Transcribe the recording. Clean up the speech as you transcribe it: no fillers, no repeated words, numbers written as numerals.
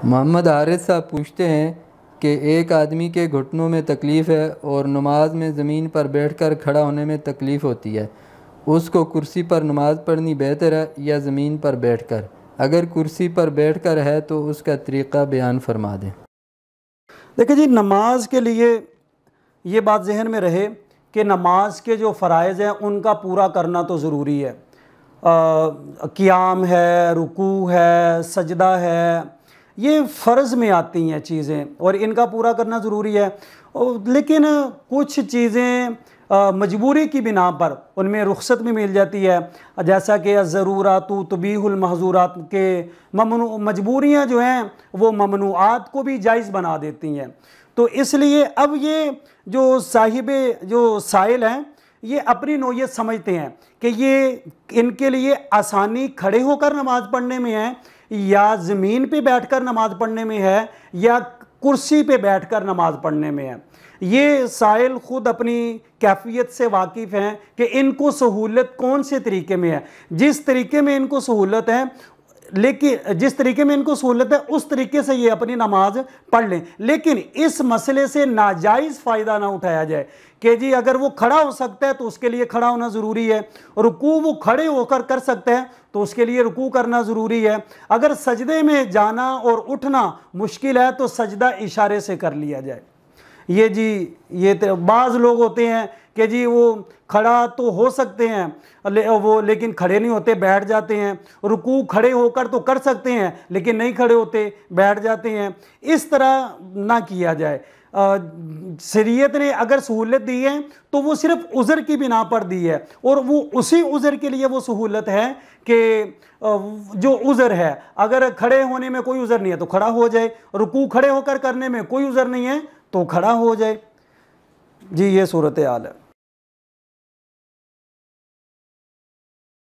मोहम्मद हारिस साहब पूछते हैं कि एक आदमी के घुटनों में तकलीफ़ है और नमाज में ज़मीन पर बैठकर खड़ा होने में तकलीफ़ होती है, उसको कुर्सी पर नमाज पढ़नी बेहतर है या ज़मीन पर बैठकर? अगर कुर्सी पर बैठकर है तो उसका तरीक़ा बयान फरमा दें। देखिए जी, नमाज के लिए ये बात जहन में रहे कि नमाज के जो फ़राइज़ हैं उनका पूरा करना तो ज़रूरी है। क़ियाम है, रुकू है, सजदा है, ये फ़र्ज़ में आती हैं चीज़ें और इनका पूरा करना ज़रूरी है। लेकिन कुछ चीज़ें मजबूरी की बिना पर उनमें रुख्सत भी मिल जाती है, जैसा कि ज़रूरातु तुबीहुल महज़ूरात के मजबूरियाँ जो हैं वो ममनुआत को भी जायज़ बना देती हैं। तो इसलिए अब ये जो साइल हैं ये अपनी नौयत समझते हैं कि ये इनके लिए आसानी खड़े होकर नमाज़ पढ़ने में है या ज़मीन पे बैठकर नमाज़ पढ़ने में है या कुर्सी पे बैठकर नमाज़ पढ़ने में है। ये साइल ख़ुद अपनी कैफियत से वाकिफ़ हैं कि इनको सहूलत कौन से तरीके में है। जिस तरीके में इनको सहूलत है, लेकिन जिस तरीके में इनको सहूलत है उस तरीके से ये अपनी नमाज पढ़ लें, लेकिन इस मसले से नाजायज़ फ़ायदा ना उठाया जाए कि जी अगर वो खड़ा हो सकता है तो उसके लिए खड़ा होना ज़रूरी है, रुकू वो खड़े होकर कर सकते हैं तो उसके लिए रुकू करना ज़रूरी है। अगर सजदे में जाना और उठना मुश्किल है तो सजदा इशारे से कर लिया जाए। ये बाज़ लोग होते हैं कि जी वो खड़ा तो हो सकते हैं वो लेकिन खड़े नहीं होते, बैठ जाते हैं। रुकू खड़े होकर तो कर सकते हैं लेकिन नहीं खड़े होते, बैठ जाते हैं। इस तरह ना किया जाए। शरीयत ने अगर सहूलत दी है तो वो सिर्फ उज़र की बिना पर दी है और वो उसी उज़र के लिए वो सहूलत है कि जो उज़र है, अगर खड़े होने में कोई उज़र नहीं है तो खड़ा हो जाए, रुकू खड़े होकर करने में कोई उज़र नहीं है तो खड़ा हो जाए। जी ये सूरत हाल है।